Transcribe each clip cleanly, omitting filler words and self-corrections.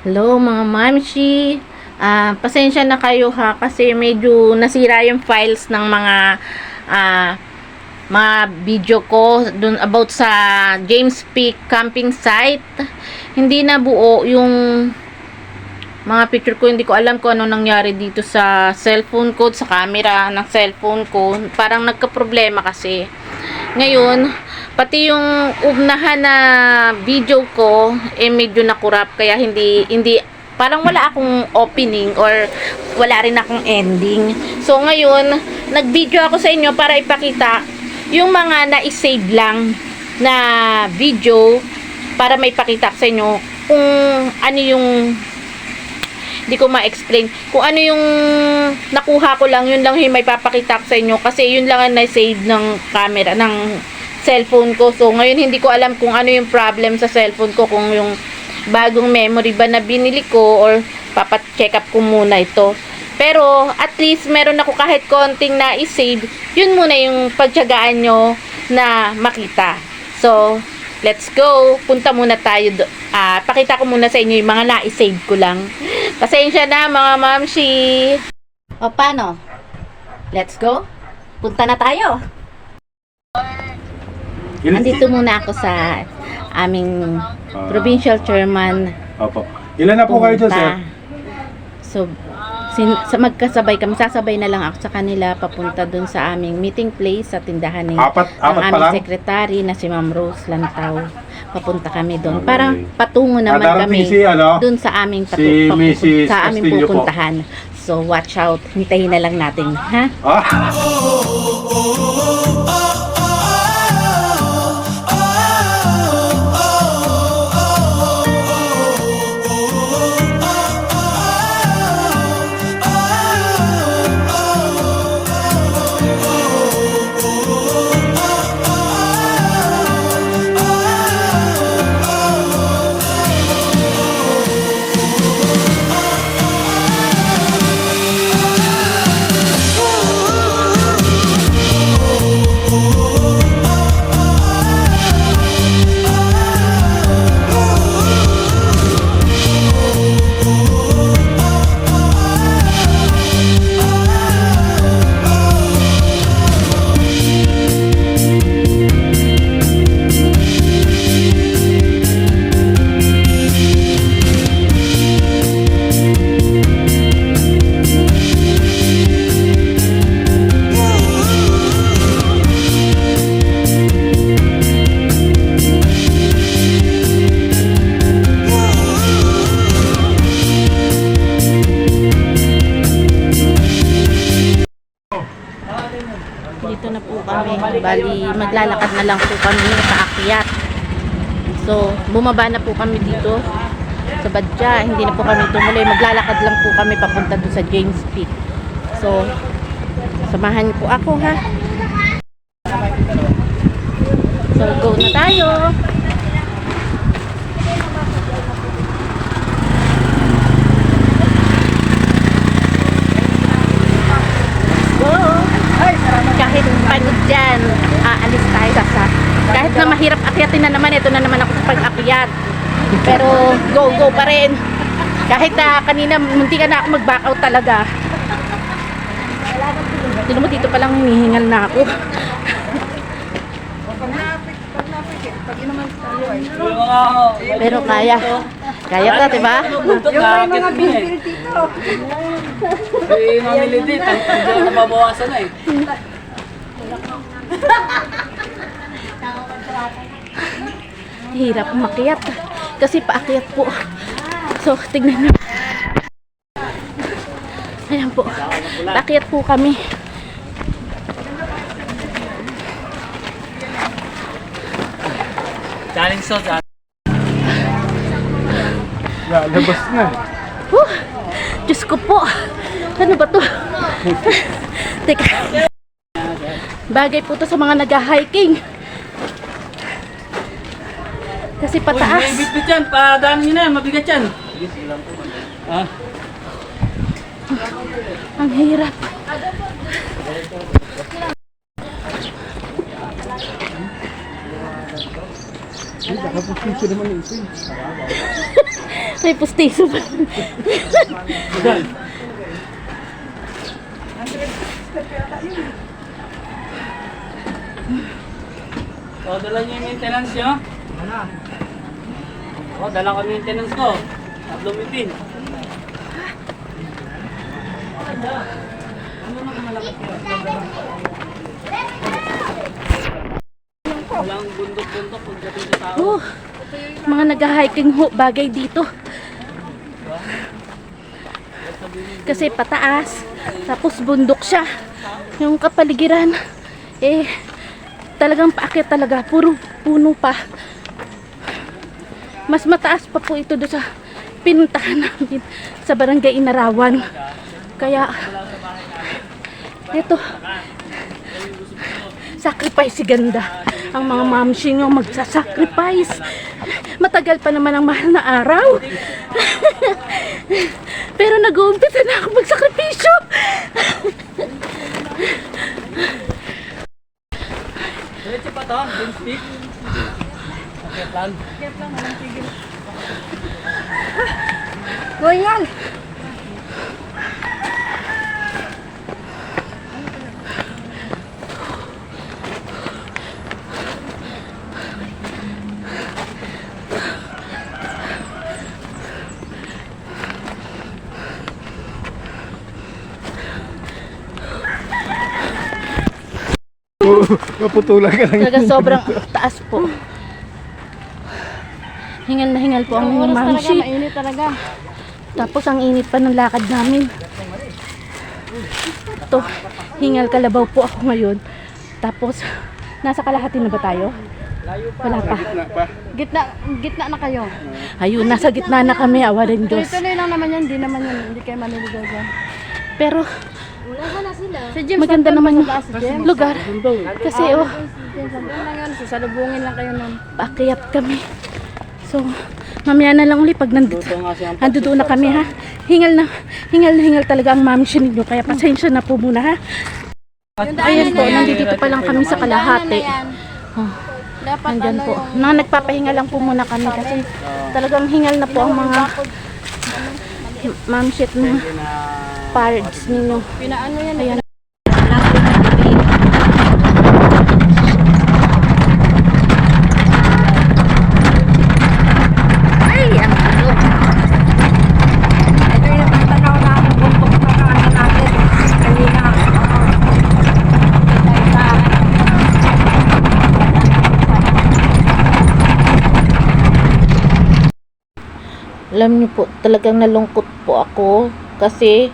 Hello mga mamshi. Pasensya na kayo ha kasi medyo nasira yung files ng mga video ko dun about sa James Peak camping site. Hindi na buo yung mga picture ko. Hindi ko alam kung ano nangyari dito sa cellphone ko, sa camera ng cellphone ko. Parang nagka-problema kasi. Ngayon, pati yung unahan na video ko medyo nakurap kaya hindi parang wala akong opening or wala rin akong ending. So ngayon, nag-video ako sa inyo para ipakita yung mga na-save lang na video para may pakita sa inyo kung ano yung hindi ko ma-explain. Kung ano yung nakuha ko lang, yun lang yung may papakita ko sa inyo. Kasi yun lang ang na-save ng camera, ng cellphone ko. So, ngayon hindi ko alam kung ano yung problem sa cellphone ko. Kung yung bagong memory ba na binili ko or papacheck up ko muna ito. Pero, at least, meron ako kahit konting na-save. Yun muna yung pagtyagaan nyo na makita. So, let's go. Punta muna tayo. Pakita ko muna sa inyo yung mga na-save ko lang. Pasensya na mga mamshi. O paano? Let's go. Punta na tayo. Andito muna ako sa aming provincial chairman. Opo. Ilan na po kayo dyan, sir? So, magkasabay kami. Sasabay na lang ako sa kanila papunta dun sa aming meeting place sa tindahan ng aming secretary na si Ma'am Rose Lantaw. Papunta kami doon. Okay. Parang patungo naman kami doon sa aming sa aming pupuntahan. So, watch out. Hintayin na lang natin. Ha? Dito na po kami. Bali, maglalakad na lang po kami sa akyat. So, bumaba na po kami dito sa Badya. Hindi na po kami tumuloy. Maglalakad lang po kami papunta doon sa James Peak. So, samahan niyo po ako ha. So, go na tayo. Kahit pagod dyan, aalis tayo kahit na mahirap akyatin na naman, ito na naman ako sa pag-akyat. Pero go pa rin. Kahit na kanina munti ka na ako mag-back out talaga. Tignan mo, dito palang hinihingal na ako. Pero kaya ka, diba? Yung mga bilbil dito. Yung mga bilbil dito, hindi na mabawasan na eh. Hirap umakyat kasi paakyat po. So, tignan nyo. Ayan po. Paakyat po kami. Challenge so dyan. Labas na. Diyos ko po. Ano ba to? Teka. Bagay po to sa mga nag-hiking. Kasi pataas. Uy, may bitbit yan. Padaan nyo na yan. Mabigat yan. Ang hirap. Nakapustiso naman yung isin. May pustiso pa. Saan? O, dala niyo yung maintenance niyo? Wala. O, dala ko yung maintenance ko. Tatlong mitin. Walang bundok-bundok pagdating sa tao. Mga nag-hiking ho, bagay dito. Kasi pataas, tapos bundok siya. Yung kapaligiran, talagang paakyat talaga, puro puno pa. Mas mataas pa po ito doon sa pinuntahan namin sa Barangay Inarawan. Kaya, ito, sacrifice si ganda. Ang mga mamsi nyo magsasacrifice. Matagal pa naman ang mahal na araw. Pero nag-uumpisa na ako magsakripisyo. Diretso pa to, James Peak. Okay, plan. Royal! Maputulan ka lang. Talaga sobrang taas po. Hingal na hingal po ang mga mamsi. Mainit talaga. Tapos ang init pa ng lakad namin. Ito, hingal kalabaw po ako ngayon. Tapos, nasa kalahati na ba tayo? Wala pa. Wala pa. Gitna na kayo. Ayun, nasa gitna na kami, awa rin Diyos. Tuloy-tuloy lang naman yan, hindi kayo maliligaw dyan. Pero, Si James, maganda saan naman yung ba si James? lugar. Kasi, James, saan lang yun? Sasalubungin lang kayo nun. paakyat kami. So, mamaya na lang ulit pag nandito. Ando doon na kami ha. Hingal talaga ang mami siya ninyo. Kaya pasensya na po muna ha. Ayan po, nandito pa lang kami sa kalahati. Oh, Dapat nandyan po. Nagpapahinga lang po muna kami kasi talagang hingal na po ang mga ma'am shit na parts ninyo. Pinaano yan? Ayan. Ay, ang gulo. Ito yung tatanaw na ang bundok na ano natin. Kanina. Alam niyo po, talagang nalungkot po ako kasi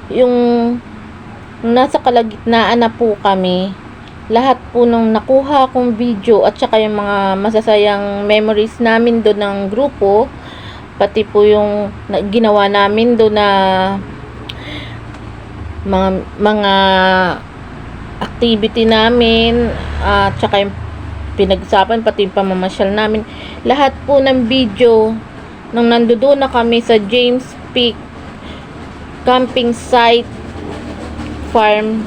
yung nasa kalagitnaan na po kami, lahat po nung nakuha kong video at saka yung mga masasayang memories namin doon ng grupo, pati po yung ginawa namin doon na mga activity namin at saka yung pinag-usapan, pati yung pamamasyal namin, lahat po ng video nung nandoon na kami sa James Peak camping site farm,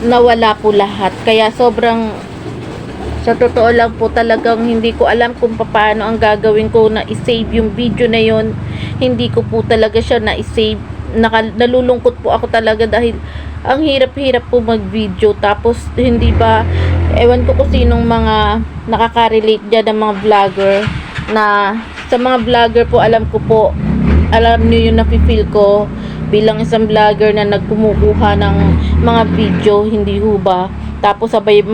nawala po lahat. Kaya sobrang, sa totoo lang po, talagang hindi ko alam kung paano ang gagawin ko na i-save yung video na yon. Hindi ko po talaga siya na i-save. Nalulungkot po ako talaga dahil ang hirap-hirap po mag-video. Tapos hindi ba, ewan ko kung sinong mga nakaka-relate dyan ng mga vlogger, na sa mga vlogger po, alam nyo yung nafe-feel ko bilang isang vlogger na nagkumukuha ng mga video, hindi ho ba? Tapos sabay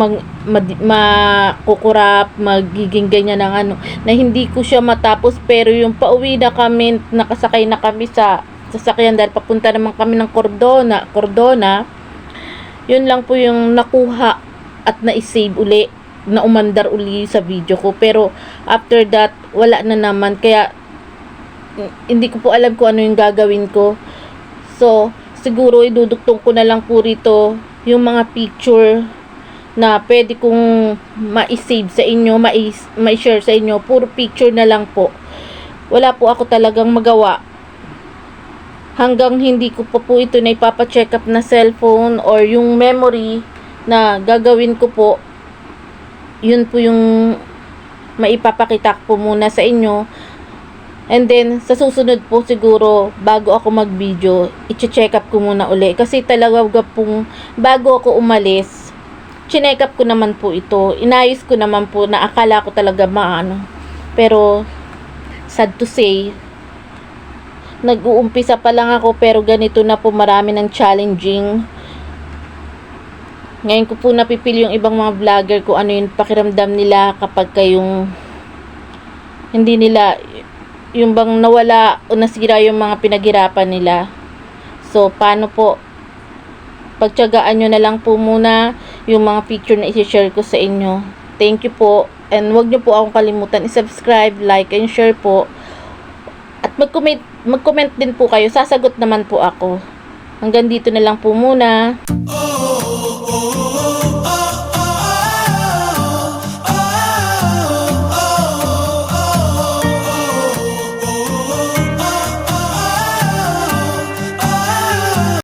makukurap, magiging ganyan ng ano, na hindi ko siya matapos. Pero yung pauwi na kami, nakasakay na kami sa sasakyan dahil papunta naman kami ng Cordona, yun lang po yung nakuha at na-save uli, na umandar uli sa video ko. Pero after that, wala na naman. Kaya hindi ko po alam kung ano yung gagawin ko. So, siguro iduduktong ko na lang po rito yung mga picture na pwede kong ma-save sa inyo, ma-share sa inyo. Puro picture na lang po. Wala po ako talagang magawa. Hanggang hindi ko po ito na ipapacheck up na cellphone or yung memory na gagawin ko po, yun po yung maipapakita ko po muna sa inyo. And then, sa susunod po siguro, bago ako mag-video, i-check up ko muna uli. Kasi talaga pong, bago ako umalis, chineck up ko naman po ito. Inayos ko naman po na akala ko talaga maano. Pero, sad to say, nag-uumpisa pa lang ako pero ganito na po marami ng challenging. Ngayon ko po napipili yung ibang mga vlogger kung ano yung pakiramdam nila kapag kayong hindi nila yung bang nawala o nasira yung mga pinaghirapan nila. So, paano po? Pagtiyagaan nyo na lang po muna yung mga picture na isi-share ko sa inyo. Thank you po. And wag nyo po akong kalimutan i-subscribe, like, and share po. At mag-comment din po kayo. Sasagot naman po ako. Hanggang dito na lang po muna.